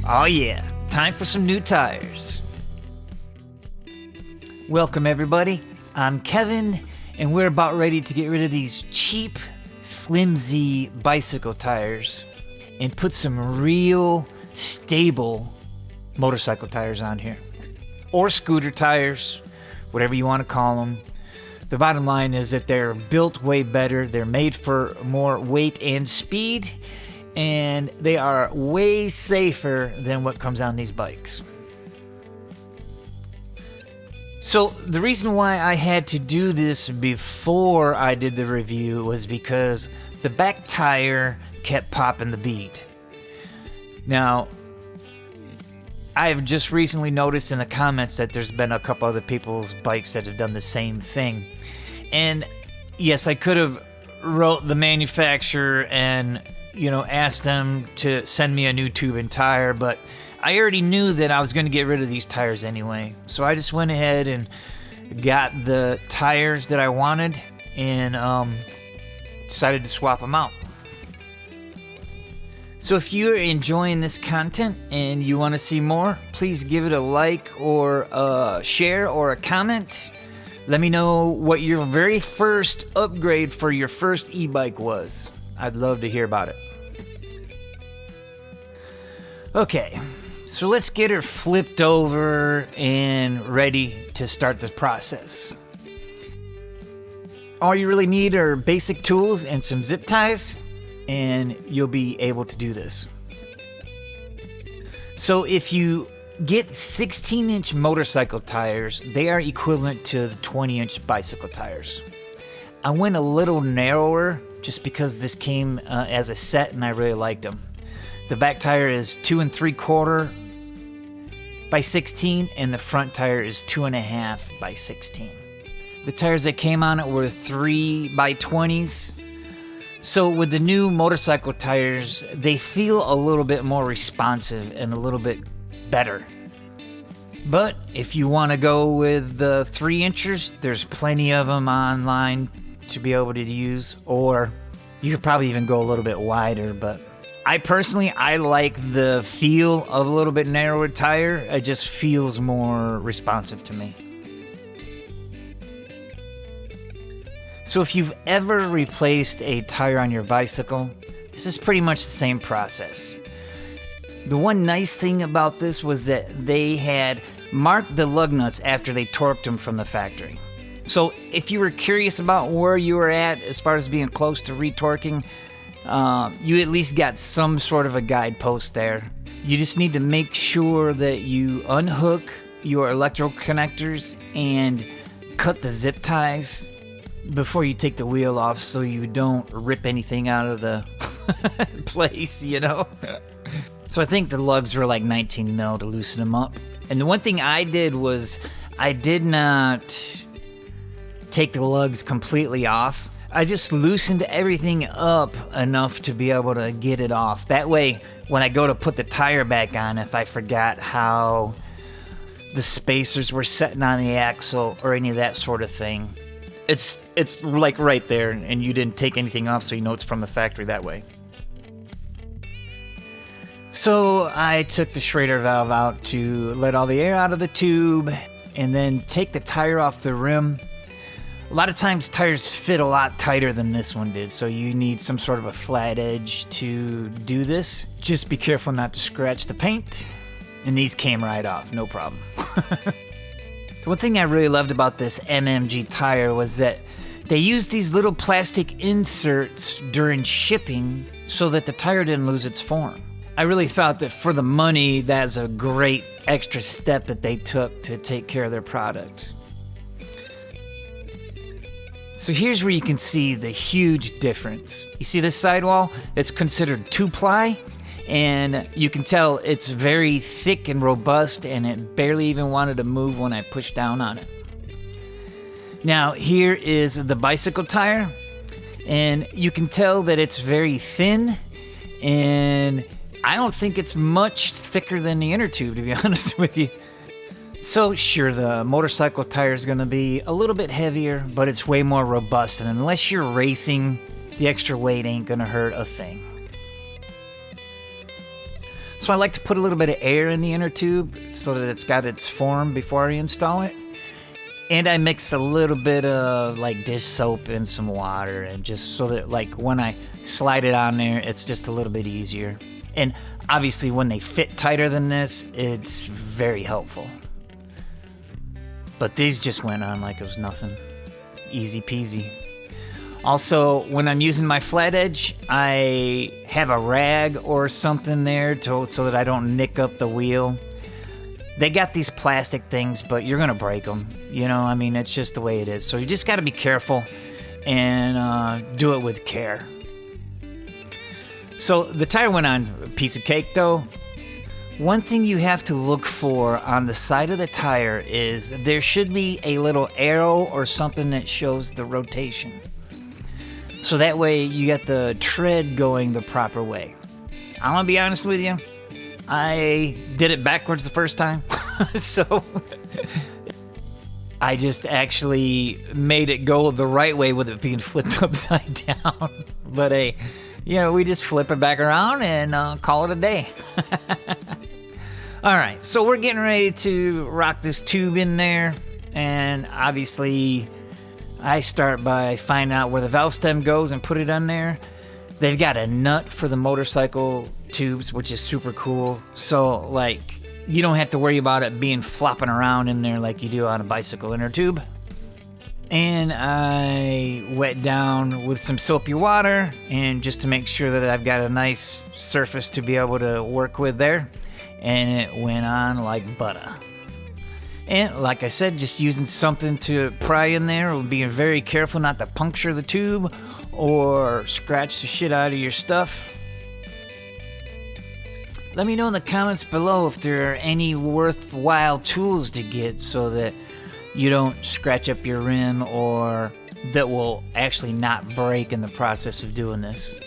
Oh yeah, time for some new tires. Welcome everybody, I'm Kevin, and we're about ready to get rid of these cheap, flimsy bicycle tires and put some real, stable motorcycle tires on here. Or scooter tires, whatever you want to call them. The bottom line is that they're built way better, they're made for more weight and speed, and they are way safer than what comes on these bikes. So the reason why I had to do this before I did the review was because the back tire kept popping the bead. Now, I've just recently noticed in the comments that there's been a couple other people's bikes that have done the same thing. And yes, I could have wrote the manufacturer and asked them to send me a new tube and tire, but I already knew that I was going to get rid of these tires anyway. So I just went ahead and got the tires that I wanted and decided to swap them out. So if you're enjoying this content and you want to see more, please give it a like or a share or a comment. Let me know what your very first upgrade for your first e-bike was. I'd love to hear about it. Okay, so let's get her flipped over and ready to start the process. All you really need are basic tools and some zip ties, and you'll be able to do this. So if you get 16-inch motorcycle tires, they are equivalent to the 20-inch bicycle tires. I went a little narrower just because this came as a set and I really liked them. The back tire is 2 3/4 by 16 and the front tire is 2.5 by 16. The tires that came on it were 3 by 20s. So with the new motorcycle tires, they feel a little bit more responsive and a little bit better. But if you want to go with the 3-inchers, there's plenty of them online to be able to use, or you could probably even go a little bit wider. But I like the feel of a little bit narrower tire. It just feels more responsive to me. So if you've ever replaced a tire on your bicycle, this is pretty much the same process. The one nice thing about this was that they had marked the lug nuts after they torqued them from the factory. So if you were curious about where you were at as far as being close to retorquing, you at least got some sort of a guidepost there. You just need to make sure that you unhook your electrical connectors and cut the zip ties before you take the wheel off so you don't rip anything out of the place, So I think the lugs were like 19 mil to loosen them up. And the one thing I did was I did not take the lugs completely off. I just loosened everything up enough to be able to get it off. That way, when I go to put the tire back on, if I forgot how the spacers were setting on the axle or any of that sort of thing, it's like right there, and you didn't take anything off, so you know it's from the factory that way. So I took the Schrader valve out to let all the air out of the tube and then take the tire off the rim. A lot of times tires fit a lot tighter than this one did, so you need some sort of a flat edge to do this. Just be careful not to scratch the paint. And these came right off, no problem. The one thing I really loved about this MMG tire was that they used these little plastic inserts during shipping so that the tire didn't lose its form. I really thought that for the money, that's a great extra step that they took to take care of their product. So here's where you can see the huge difference. You see this sidewall? It's considered 2-ply, and you can tell it's very thick and robust, and it barely even wanted to move when I pushed down on it. Now here is the bicycle tire, and you can tell that it's very thin, and I don't think it's much thicker than the inner tube, to be honest with you. So sure, the motorcycle tire is going to be a little bit heavier, but it's way more robust, and unless you're racing, the extra weight ain't going to hurt a thing. So I like to put a little bit of air in the inner tube so that it's got its form before I install it. And I mix a little bit of like dish soap and some water, and just so that like when I slide it on there, it's just a little bit easier. And obviously when they fit tighter than this, it's very helpful. But these just went on like it was nothing. Easy peasy. Also, when I'm using my flat edge, I have a rag or something there so that I don't nick up the wheel. They got these plastic things, but you're going to break them. You know, I mean, it's just the way it is. So you just got to be careful and do it with care. So the tire went on a piece of cake, though. One thing you have to look for on the side of the tire is there should be a little arrow or something that shows the rotation. So that way you get the tread going the proper way. I'm going to be honest with you. I did it backwards the first time. So I just actually made it go the right way with it being flipped upside down. But hey, you know, we just flip it back around and call it a day. All right, so we're getting ready to rock this tube in there. And obviously, I start by finding out where the valve stem goes and put it on there. They've got a nut for the motorcycle tubes, which is super cool. So, like, you don't have to worry about it being flopping around in there like you do on a bicycle inner tube. And I wet down with some soapy water, and just to make sure that I've got a nice surface to be able to work with there. And it went on like butter. And like I said, just using something to pry in there, being very careful not to puncture the tube or scratch the shit out of your stuff. Let me know in the comments below if there are any worthwhile tools to get so that you don't scratch up your rim, or that will actually not break in the process of doing this.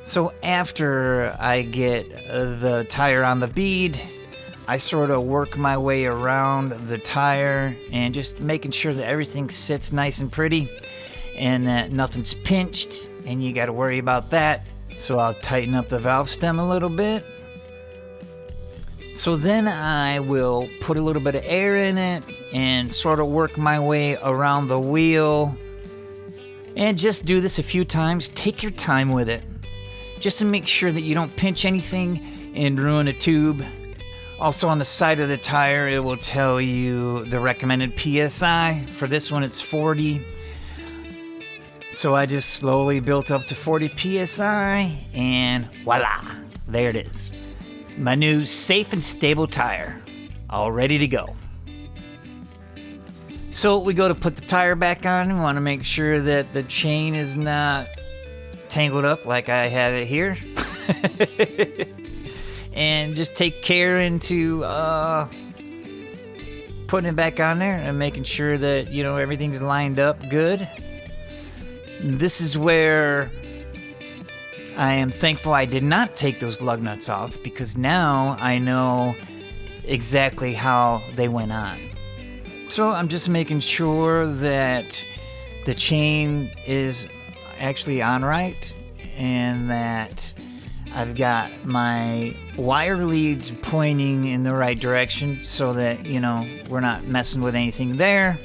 So after I get the tire on the bead, I sort of work my way around the tire and just making sure that everything sits nice and pretty and that nothing's pinched, and you got to worry about that. So I'll tighten up the valve stem a little bit. So then I will put a little bit of air in it and sort of work my way around the wheel. And just do this a few times. Take your time with it, just to make sure that you don't pinch anything and ruin a tube. Also on the side of the tire, it will tell you the recommended PSI. For this one, it's 40. So I just slowly built up to 40 PSI, and voila, there it is. My new safe and stable tire, all ready to go. So we go to put the tire back on. We want to make sure that the chain is not tangled up like I have it here. And just take care into putting it back on there and making sure that, you know, everything's lined up good. This is where I am thankful I did not take those lug nuts off, because now I know exactly how they went on. So I'm just making sure that the chain is actually on right, and that I've got my wire leads pointing in the right direction so that, you know, we're not messing with anything there.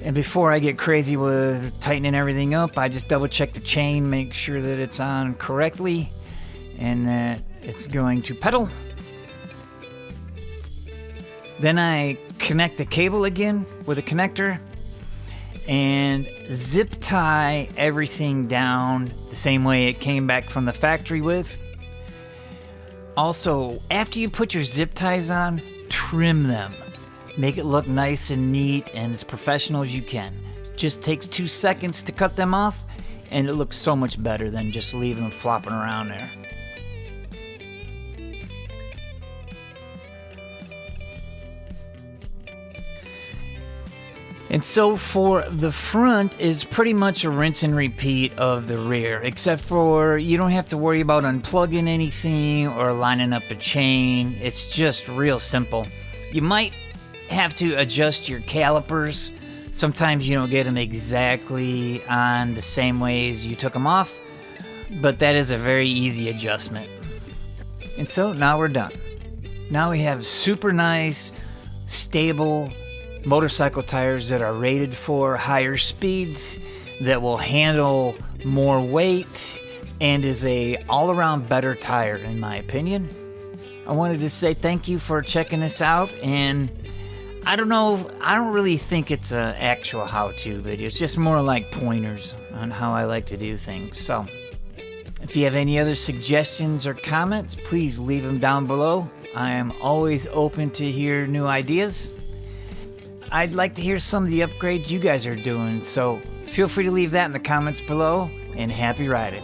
And before I get crazy with tightening everything up, I just double check the chain, make sure that it's on correctly and that it's going to pedal. Then I connect the cable again with a connector and zip tie everything down the same way it came back from the factory with. Also, after you put your zip ties on, trim them. Make it look nice and neat and as professional as you can. It just takes 2 seconds to cut them off, and it looks so much better than just leaving them flopping around there. And so for the front is pretty much a rinse and repeat of the rear, except for you don't have to worry about unplugging anything or lining up a chain. It's just real simple. You might have to adjust your calipers Sometimes you don't get them exactly on the same ways you took them off, but that is a very easy adjustment. And so now we're done. Now we have super nice, stable motorcycle tires that are rated for higher speeds, that will handle more weight, and is a all-around better tire in my opinion. I wanted to say thank you for checking this out, and I don't really think it's an actual how-to video. It's just more like pointers on how I like to do things. So if you have any other suggestions or comments, please leave them down below. I am always open to hear new ideas. I'd like to hear some of the upgrades you guys are doing, so feel free to leave that in the comments below, and happy riding.